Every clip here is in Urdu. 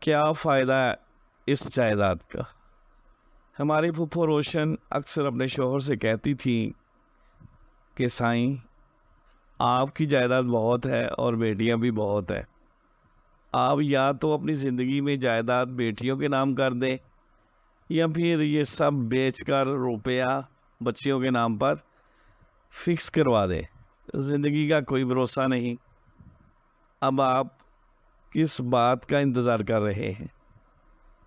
کیا فائدہ ہے اس جائیداد کا؟ ہماری پھپھو روشن اکثر اپنے شوہر سے کہتی تھی کہ سائیں آپ کی جائیداد بہت ہے اور بیٹیاں بھی بہت ہیں، آپ یا تو اپنی زندگی میں جائیداد بیٹیوں کے نام کر دیں یا پھر یہ سب بیچ کر روپیہ بچیوں کے نام پر فکس کروا دیں۔ زندگی کا کوئی بھروسہ نہیں۔ اب آپ کس بات کا انتظار کر رہے ہیں؟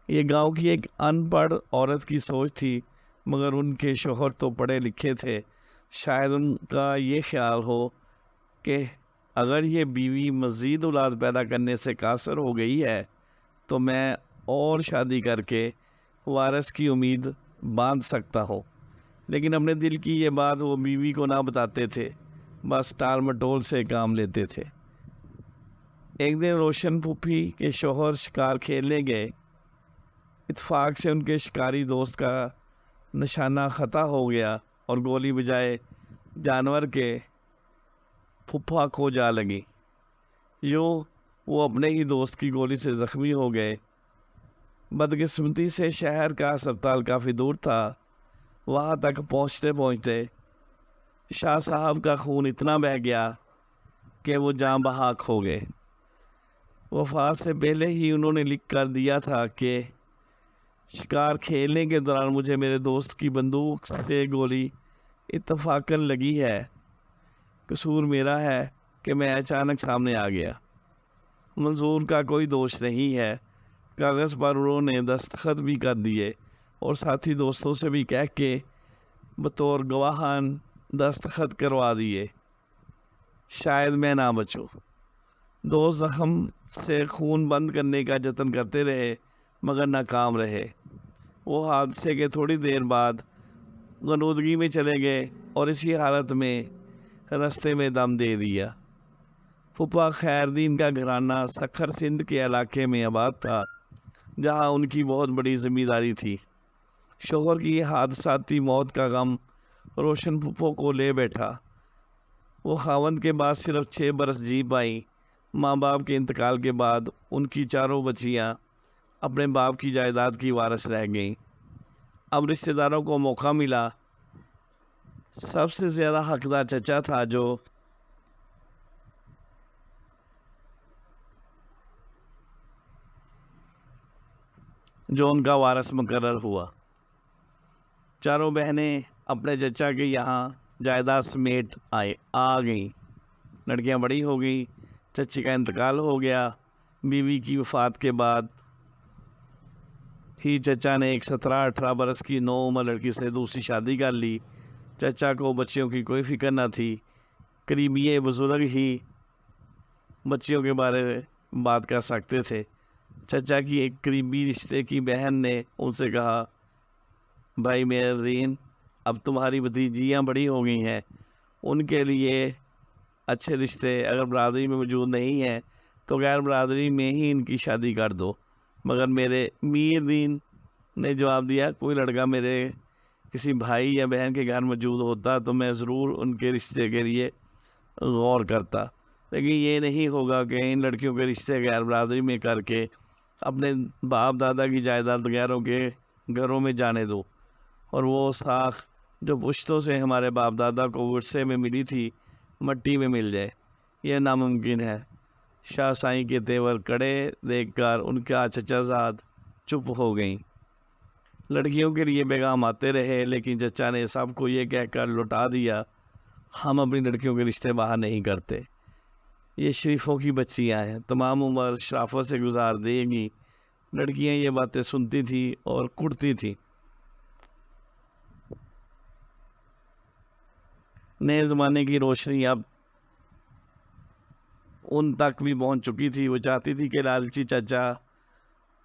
یہ گاؤں کی ایک ان پڑھ عورت کی سوچ تھی، مگر ان کے شوہر تو پڑھے لکھے تھے۔ شاید ان کا یہ خیال ہو کہ اگر یہ بیوی مزید اولاد پیدا کرنے سے قاصر ہو گئی ہے تو میں اور شادی کر کے وارث کی امید باندھ سکتا ہوں۔ لیکن اپنے دل کی یہ بات وہ بیوی کو نہ بتاتے تھے، بس ٹال مٹول سے کام لیتے تھے۔ ایک دن روشن پھوپھی کے شوہر شکار کھیلنے گئے۔ اتفاق سے ان کے شکاری دوست کا نشانہ خطا ہو گیا اور گولی بجائے جانور کے پھپھا کو جا لگی۔ یوں وہ اپنے ہی دوست کی گولی سے زخمی ہو گئے۔ بدقسمتی سے شہر کا ہسپتال کافی دور تھا۔ وہاں تک پہنچتے پہنچتے شاہ صاحب کا خون اتنا بہہ گیا کہ وہ جاں بحق ہو گئے۔ وفات سے پہلے ہی انہوں نے لکھ کر دیا تھا کہ شکار کھیلنے کے دوران مجھے میرے دوست کی بندوق سے گولی اتفاقاً لگی ہے۔ قصور میرا ہے کہ میں اچانک سامنے آ گیا۔ منظور کا کوئی دوش نہیں ہے۔ کاغذ پر انہوں نے دستخط بھی کر دیے اور ساتھی دوستوں سے بھی کہہ کے بطور گواہان دستخط کروا دیے۔ شاید میں نہ بچوں۔ دوست زخم سے خون بند کرنے کا جتن کرتے رہے مگر ناکام رہے۔ وہ حادثے کے تھوڑی دیر بعد غنودگی میں چلے گئے اور اسی حالت میں رستے میں دم دے دیا۔ پھپھا خیردین کا گھرانہ سکھر سندھ کے علاقے میں آباد تھا، جہاں ان کی بہت بڑی ذمہ داری تھی۔ شوہر کی حادثاتی موت کا غم روشن پھپھو کو لے بیٹھا۔ وہ خاوند کے بعد صرف 6 برس جی پائیں۔ ماں باپ کے انتقال کے بعد ان کی چاروں بچیاں اپنے باپ کی جائیداد کی وارث رہ گئیں۔ اب رشتہ داروں کو موقع ملا۔ سب سے زیادہ حقدار چچا تھا جو ان کا وارث مقرر ہوا۔ چاروں بہنیں اپنے چچا کے یہاں جائیداد سمیت آ گئیں۔ لڑکیاں بڑی ہو گئیں، چچی کا انتقال ہو گیا۔ بیوی کی وفات کے بعد ہی چچا نے ایک 17-18 برس کی نوعمر لڑکی سے دوسری شادی کر لی۔ چچا کو بچیوں کی کوئی فکر نہ تھی۔ قریبی بزرگ ہی بچیوں کے بارے میں بات کر سکتے تھے۔ چچا کی ایک قریبی رشتے کی بہن نے ان سے کہا، بھائی مہردین، اب تمہاری بھتیجیاں بڑی ہو گئی ہیں، ان کے لیے اچھے رشتے اگر برادری میں موجود نہیں ہیں تو غیر برادری میں ہی ان کی شادی کر دو۔ مگر میرے میر دین نے جواب دیا، کوئی لڑکا میرے کسی بھائی یا بہن کے گھر موجود ہوتا تو میں ضرور ان کے رشتے کے لیے غور کرتا، لیکن یہ نہیں ہوگا کہ ان لڑکیوں کے رشتے غیر برادری میں کر کے اپنے باپ دادا کی جائیداد غیروں کے گھروں میں جانے دو اور وہ ساکھ جو پشتوں سے ہمارے باپ دادا کو ورثے میں ملی تھی مٹی میں مل جائے۔ یہ ناممکن ہے۔ شاہ سائیں کے تیور کڑے دیکھ کر ان کا چچا زاد چپ ہو گئیں۔ لڑکیوں کے لیے پیغام آتے رہے لیکن چچا نے سب کو یہ کہہ کر لوٹا دیا، ہم اپنی لڑکیوں کے رشتے باہر نہیں کرتے، یہ شریفوں کی بچیاں ہیں، تمام عمر شرافت سے گزار دے گی۔ لڑکیاں یہ باتیں سنتی تھیں اور کڑتی تھیں۔ نئے زمانے کی روشنی اب ان تک بھی پہنچ چکی تھی۔ وہ چاہتی تھی کہ لالچی چچا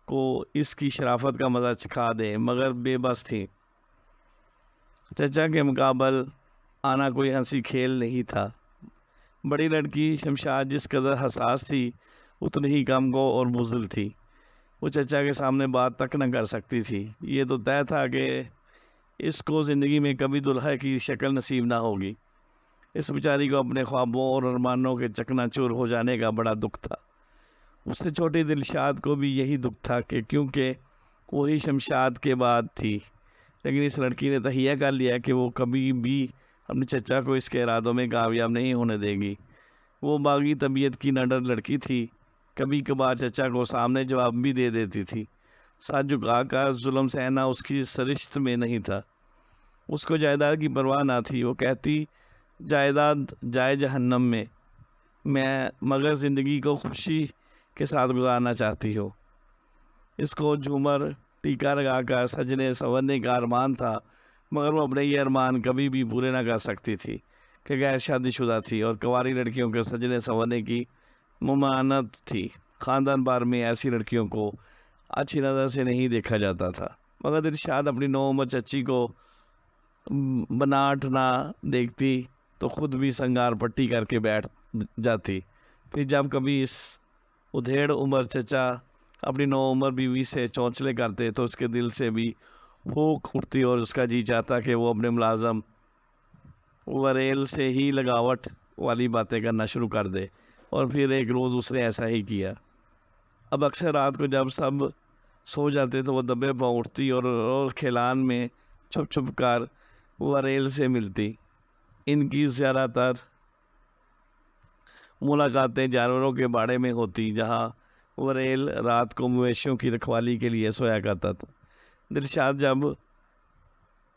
کو اس کی شرافت کا مزہ چکھا دے، مگر بے بس تھی۔ چچا کے مقابل آنا کوئی ہنسی کھیل نہیں تھا۔ بڑی لڑکی شمشاد جس قدر حساس تھی اتنی ہی کم گو اور بزدل تھی۔ وہ چچا کے سامنے بات تک نہ کر سکتی تھی۔ یہ تو طے تھا کہ اس کو زندگی میں کبھی دلہا کی شکل نصیب نہ ہوگی۔ اس بیچاری کو اپنے خوابوں اور ارمانوں کے چکنا چور ہو جانے کا بڑا دکھ تھا۔ اس سے چھوٹی دلشاد کو بھی یہی دکھ تھا کہ کیونکہ وہی شمشاد کے بعد تھی، لیکن اس لڑکی نے تہیہ کر لیا کہ وہ کبھی بھی اپنے چچا کو اس کے ارادوں میں کامیاب نہیں ہونے دے گی۔ وہ باغی طبیعت کی نڈر لڑکی تھی، کبھی کبھار چچا کو سامنے جواب بھی دے دیتی تھی۔ ساتھ جھکا کر ظلم سہنا اس کی سرشت میں نہیں تھا۔ اس کو جائیداد کی پرواہ نہ تھی۔ وہ کہتی جائیداد جائے جہنم میں مگر زندگی کو خوشی کے ساتھ گزارنا چاہتی ہو۔ اس کو جھومر ٹیکا لگا کر سجنے سنورنے کا ارمان تھا، مگر وہ اپنے یہ ارمان کبھی بھی پورے نہ کر سکتی تھی کہ غیر شادی شدہ تھی اور کنواری لڑکیوں کے سجنے سنورنے کی ممانعت تھی۔ خاندان بھر میں ایسی لڑکیوں کو اچھی نظر سے نہیں دیکھا جاتا تھا، مگر دلشاد اپنی نو عمر چچی کو بناٹ نہ دیکھتی تو خود بھی سنگار پٹی کر کے بیٹھ جاتی۔ پھر جب کبھی اس ادھیڑ عمر چچا اپنی نو عمر بیوی سے چونچلے کرتے تو اس کے دل سے بھی پھونک اٹھتی اور اس کا جی چاہتا کہ وہ اپنے ملازم وریل سے ہی لگاوٹ والی باتیں کرنا شروع کر دے، اور پھر ایک روز اس نے ایسا ہی کیا۔ اب اکثر رات کو جب سب سو جاتے تو وہ دبے پاؤں اٹھتی اور کھیلان میں چھپ چھپ کر وریل سے ملتی۔ ان کی زیادہ تر ملاقاتیں جانوروں کے باڑے میں ہوتی، جہاں وریل رات کو مویشیوں کی رکھوالی کے لیے سویا کرتا تھا۔ دلشاد جب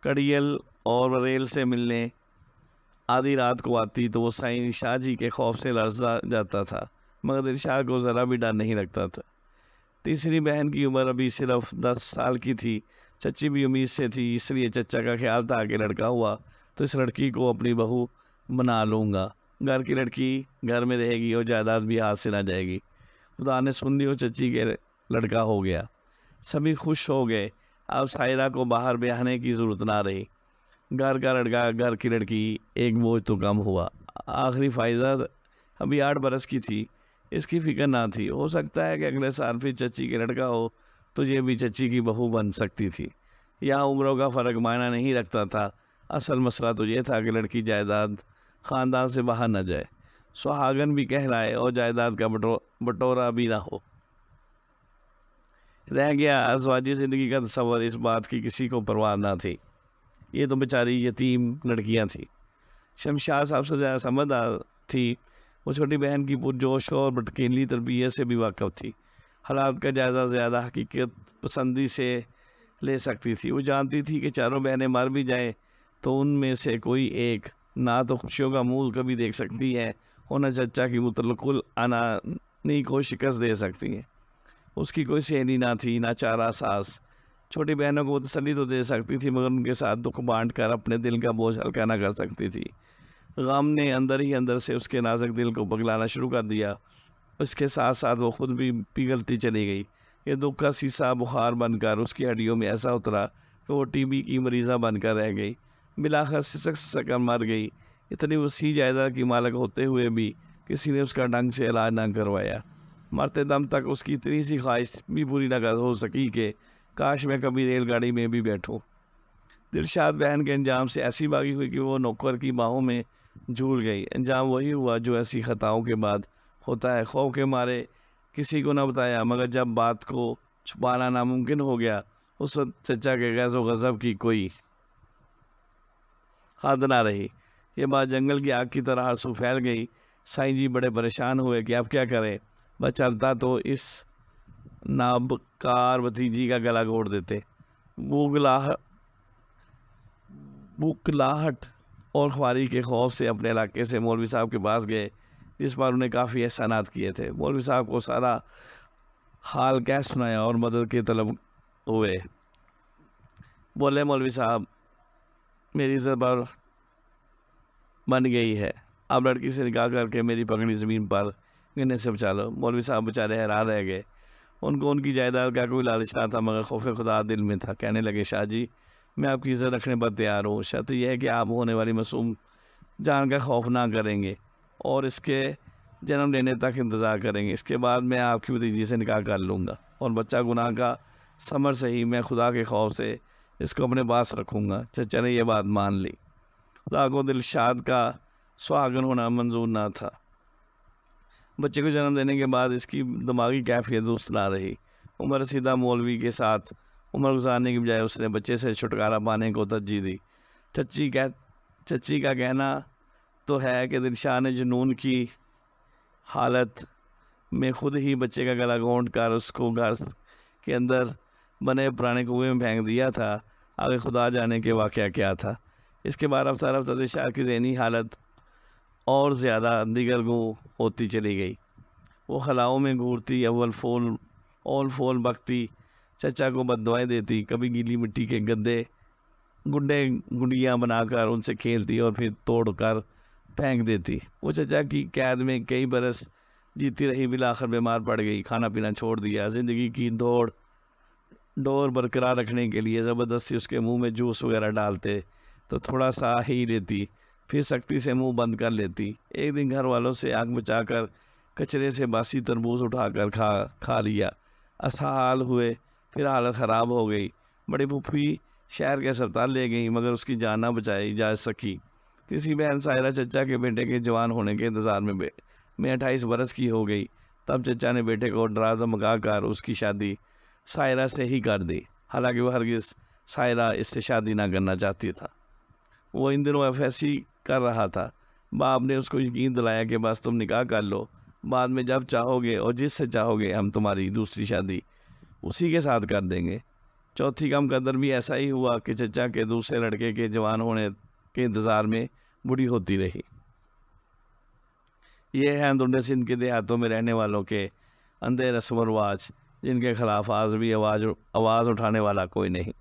کڑیل اور وریل سے ملنے آدھی رات کو آتی تو وہ سائیں شاہ جی کے خوف سے لرزا جاتا تھا، مگر دلشاد کو ذرا بھی ڈر نہیں لگتا تھا۔ تیسری بہن کی عمر ابھی صرف 10 سال کی تھی۔ چچی بھی امید سے تھی، اس لیے چچا کا خیال تھا کہ لڑکا ہوا تو اس لڑکی کو اپنی بہو بنا لوں گا، گھر کی لڑکی گھر میں رہے گی اور جائیداد بھی ہاتھ سے نہ جائے گی۔ خدا نے سن لی اور چچی کے لڑکا ہو گیا۔ سبھی خوش ہو گئے۔ اب سائرہ کو باہر بیاہنے کی ضرورت نہ رہی۔ گھر کا لڑکا گھر کی لڑکی، ایک بوجھ تو کم ہوا۔ آخری فائزہ ابھی 8 برس کی تھی، اس کی فکر نہ تھی۔ ہو سکتا ہے کہ اگلے سال پھر چچی کے لڑکا ہو تو یہ بھی چچی کی بہو بن سکتی تھی۔ یہاں عمروں کا فرق معنی نہیں رکھتا تھا، اصل مسئلہ تو یہ تھا کہ لڑکی جائیداد خاندان سے باہر نہ جائے، سہاگن بھی کہلائے اور جائیداد کا بٹورا بھی نہ ہو۔ رہ گیا ازواجی زندگی کا تصور، اس بات کی کسی کو پرواہ نہ تھی۔ یہ تو بیچاری یتیم لڑکیاں تھیں۔ شمشاد سب سے زیادہ سمجھدار تھی۔ وہ چھوٹی بہن کی پرجوش اور بٹکیلی تربیت سے بھی واقف تھی، حالات کا جائزہ زیادہ حقیقت پسندی سے لے سکتی تھی۔ وہ جانتی تھی کہ چاروں بہنیں مر بھی جائیں تو ان میں سے کوئی ایک نہ تو خوشیوں کا منہ کبھی دیکھ سکتی ہے اور نہ چچا کی متلقل انانی کو شکست دے سکتی ہے۔ اس کی کوئی سہیلی نہ تھی، نہ چارہ ساز۔ چھوٹی بہنوں کو وہ تسلی تو دے سکتی تھی، مگر ان کے ساتھ دکھ بانٹ کر اپنے دل کا بوجھ ہلکا نہ کر سکتی تھی۔ غم نے اندر ہی اندر سے اس کے نازک دل کو پگلانا شروع کر دیا۔ اس کے ساتھ ساتھ وہ خود بھی پگھلتی چلی گئی۔ یہ دکھ کا سیسا بخار بن کر اس کی ہڈیوں میں ایسا اترا کہ وہ ٹی بی کی مریضہ بن کر رہ گئی۔ بلاخر سسک سسک کر مر گئی۔ اتنی وسیع جائیداد کی مالک ہوتے ہوئے بھی کسی نے اس کا ڈھنگ سے علاج نہ کروایا۔ مرتے دم تک اس کی اتنی سی خواہش بھی پوری نہ ہو سکی کہ کاش میں کبھی ریل گاڑی میں بھی بیٹھوں۔ دلشاد بہن کے انجام سے ایسی باغی ہوئی کہ وہ نوکر کی باہوں میں جھول گئی۔ انجام وہی ہوا جو ایسی خطاؤں کے بعد ہوتا ہے۔ خوف کے مارے کسی کو نہ بتایا، مگر جب بات کو چھپانا ناممکن ہو گیا، اس وقت چچا کے غیظ و غضب کی کوئی حد نہ رہی۔ یہ بات جنگل کی آگ کی طرح ہر سو پھیل گئی۔ سائیں جی بڑے پریشان ہوئے کہ اب کیا کریں، بس چلتا تو اس نابکار بھتیجی کا گلا گھونٹ دیتے۔ بکلاہٹ اور خواری کے خوف سے اپنے علاقے سے مولوی صاحب کے پاس گئے، جس پر انہیں کافی احسانات کیے تھے۔ مولوی صاحب کو سارا حال کہہ سنایا اور مدد کے طلب ہوئے۔ بولے مولوی صاحب، میری زبر بن گئی ہے، اب لڑکی سے نکاح کر کے میری پگڑی زمین پر گرنے سے بچا لو۔ مولوی صاحب بیچارے حیران رہ گئے۔ ان کو ان کی جائیداد کا کوئی لالچ نہ تھا، مگر خوف خدا دل میں تھا۔ کہنے لگے، شاہ جی، میں آپ کی عزت رکھنے پر تیار ہوں، شرط یہ ہے کہ آپ ہونے والی معصوم جان کا خوف نہ کریں گے اور اس کے جنم لینے تک انتظار کریں گے۔ اس کے بعد میں آپ کی بھتیجی سے نکاح کر لوں گا اور بچہ گناہ کا ثمر سے ہی میں خدا کے خوف سے اس کو اپنے پاس رکھوں گا۔ چچا نے یہ بات مان لی۔ خدا کو دلشاد کا سہاگن ہونا منظور نہ تھا۔ بچے کو جنم دینے کے بعد اس کی دماغی کیفیت درست نہ رہی۔ عمر رسیدہ مولوی کے ساتھ عمر گزارنے کی بجائے اس نے بچے سے چھٹکارا پانے کو ترجیح دی۔ چچی کا کہنا تو ہے کہ دلشان جنون کی حالت میں خود ہی بچے کا گلا گھونٹ کر اس کو گھر کے اندر بنے پرانے کنویں میں پھینک دیا تھا۔ آگے خدا جانے کے واقعہ کیا تھا۔ اس کے بعد رفتہ رفتہ دلشان کی ذہنی حالت اور زیادہ دیگر گوں ہوتی چلی گئی۔ وہ خلاؤں میں گھورتی، اول فول بکتی، چچا کو بددعائیں دیتی، کبھی گیلی مٹی کے گنڈیاں بنا کر ان سے کھیلتی اور پھر توڑ کر پھینک دیتی۔ وہ چچا کی قید میں کئی برس جیتی رہی، بالآخر بیمار پڑ گئی، کھانا پینا چھوڑ دیا۔ زندگی کی ڈور برقرار رکھنے کے لیے زبردستی اس کے منہ میں جوس وغیرہ ڈالتے تو تھوڑا سا ہی لیتی، پھر سختی سے منہ بند کر لیتی۔ ایک دن گھر والوں سے آگ بچا کر کچرے سے باسی تربوز اٹھا کر کھا لیا۔ اسہال ہوئے، پھر حالت خراب ہو گئی۔ بڑی پھوپھی شہر کے اسپتال لے گئی مگر اس کی جان نہ بچائی جا سکی۔ تیسری بہن سائرہ چچا کے بیٹے کے جوان ہونے کے انتظار میں 28 برس کی ہو گئی۔ تب چچا نے بیٹے کو ڈرا دھمکا کر اس کی شادی سائرہ سے ہی کر دی، حالانکہ وہ ہرگز سائرہ اس سے شادی نہ کرنا چاہتی تھا۔ وہ ان دنوں FSC کر رہا تھا۔ باپ نے اس کو یقین دلایا کہ بس تم نکاح کر لو، بعد میں جب چاہو گے اور جس سے چاہو گے ہم تمہاری دوسری شادی اسی کے ساتھ کر دیں گے۔ چوتھی کم قدر بھی ایسا ہی ہوا کہ چچا کے دوسرے لڑکے کے جوان ہونے کے انتظار میں بوڑھی ہوتی رہی۔ یہ ہے اندرون سندھ کے دیہاتوں میں رہنے والوں کے اندھے رسم و رواج، جن کے خلاف آج بھی آواز اٹھانے والا کوئی نہیں۔